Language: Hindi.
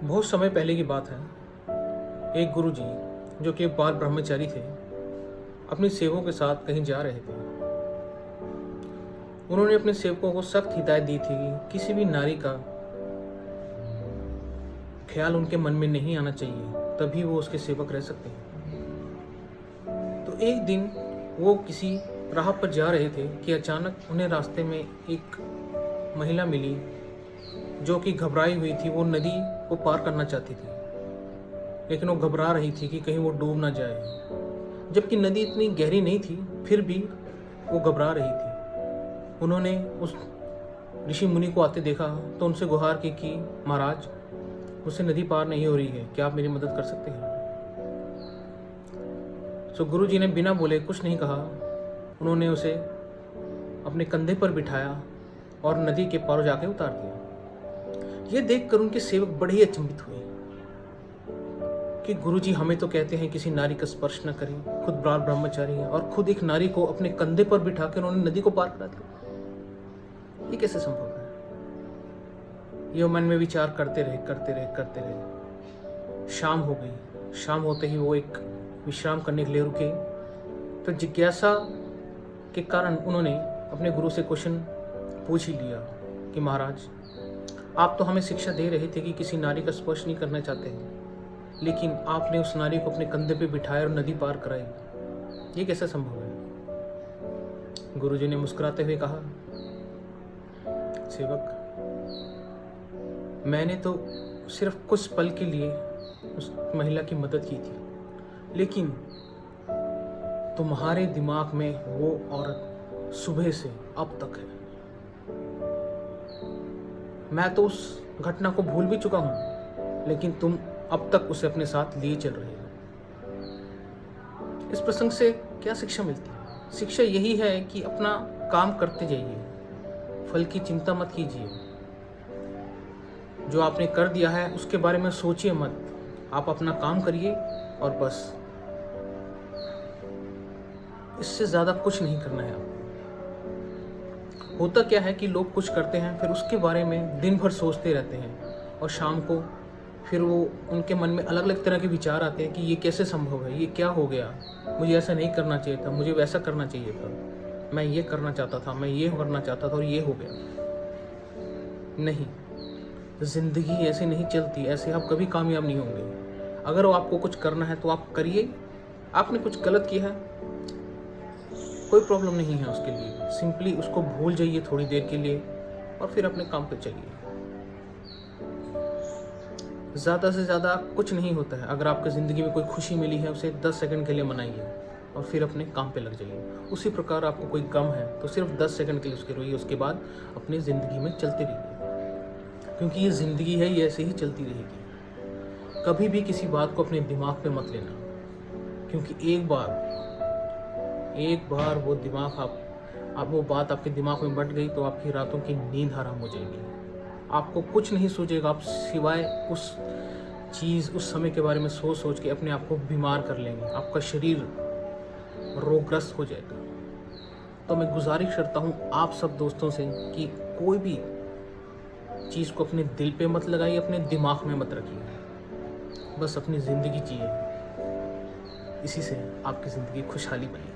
बहुत समय पहले की बात है। एक गुरुजी जो कि बाल ब्रह्मचारी थे, अपने सेवकों के साथ कहीं जा रहे थे। उन्होंने अपने सेवकों को सख्त हिदायत दी थी कि किसी भी नारी का ख्याल उनके मन में नहीं आना चाहिए, तभी वो उसके सेवक रह सकते हैं। तो एक दिन वो किसी राह पर जा रहे थे कि अचानक उन्हें रास्ते में एक महिला मिली जो कि घबराई हुई थी। वो नदी को पार करना चाहती थी, लेकिन वो घबरा रही थी कि कहीं वो डूब ना जाए। जबकि नदी इतनी गहरी नहीं थी, फिर भी वो घबरा रही थी। उन्होंने उस ऋषि मुनि को आते देखा तो उनसे गुहार की कि महाराज, मुझसे नदी पार नहीं हो रही है, क्या आप मेरी मदद कर सकते हैं? सो गुरु जी ने बिना बोले कुछ नहीं कहा। उन्होंने उसे अपने कंधे पर बिठाया और नदी के पार जाके उतार दिया। ये देखकर उनके सेवक बड़े ही अचंभित हुए कि गुरुजी हमें तो कहते हैं किसी नारी का स्पर्श न करें, खुद बाल ब्रह्मचारी है और खुद एक नारी को अपने कंधे पर बिठाकर उन्होंने नदी को पार करा दिया। ये कैसे संभव है? ये मन में विचार करते रहे। शाम हो गई। शाम होते ही वो एक विश्राम करने के लिए रुके। तो जिज्ञासा के कारण उन्होंने अपने गुरु से क्वेश्चन पूछ ही लिया कि महाराज, आप तो हमें शिक्षा दे रहे थे कि किसी नारी का स्पर्श नहीं करना चाहते हैं, लेकिन आपने उस नारी को अपने कंधे पे बिठाया और नदी पार कराई। ये कैसे संभव है? गुरुजी ने मुस्कुराते हुए कहा, सेवक, मैंने तो सिर्फ कुछ पल के लिए उस महिला की मदद की थी, लेकिन तुम्हारे दिमाग में वो औरत सुबह से अब तक है। मैं तो उस घटना को भूल भी चुका हूं, लेकिन तुम अब तक उसे अपने साथ लिए चल रहे हो। इस प्रसंग से क्या शिक्षा मिलती है? शिक्षा यही है कि अपना काम करते जाइए, फल की चिंता मत कीजिए। जो आपने कर दिया है उसके बारे में सोचिए मत, आप अपना काम करिए और बस। इससे ज़्यादा कुछ नहीं करना है आपको। होता क्या है कि लोग कुछ करते हैं, फिर उसके बारे में दिन भर सोचते रहते हैं और शाम को फिर वो उनके मन में अलग अलग तरह के विचार आते हैं कि ये कैसे संभव है, ये क्या हो गया, मुझे ऐसा नहीं करना चाहिए था, मुझे वैसा करना चाहिए था, मैं ये करना चाहता था, मैं ये करना चाहता था और ये हो गया। नहीं, ज़िंदगी ऐसे नहीं चलती, ऐसे आप कभी कामयाब नहीं होंगे। अगर आपको कुछ करना है तो आप करिए। आपने कुछ गलत किया है, कोई प्रॉब्लम नहीं है उसके लिए, सिंपली उसको भूल जाइए थोड़ी देर के लिए और फिर अपने काम पे चलिए। ज़्यादा से ज़्यादा कुछ नहीं होता है। अगर आपकी ज़िंदगी में कोई खुशी मिली है, उसे 10 सेकंड के लिए मनाइए और फिर अपने काम पे लग जाइए। उसी प्रकार आपको कोई गम है तो सिर्फ 10 सेकंड के लिए उसके रोइए, उसके बाद अपनी ज़िंदगी में चलते रहिए, क्योंकि ये ज़िंदगी है, ये ऐसे ही चलती रहेगी। कभी भी किसी बात को अपने दिमाग पे मत लेना, क्योंकि एक बार वो दिमाग आप वो बात आपके दिमाग में बट गई तो आपकी रातों की नींद हराम हो जाएगी। आपको कुछ नहीं सोचेगा, आप सिवाय उस चीज़, उस समय के बारे में सोच के अपने आप को बीमार कर लेंगे। आपका शरीर रोगग्रस्त हो जाएगा। तो मैं गुजारिश करता हूँ आप सब दोस्तों से कि कोई भी चीज़ को अपने दिल पे मत लगाइए, अपने दिमाग में मत रखिए, बस अपनी ज़िंदगी जिए। इसी से आपकी ज़िंदगी खुशहाली बनेगी।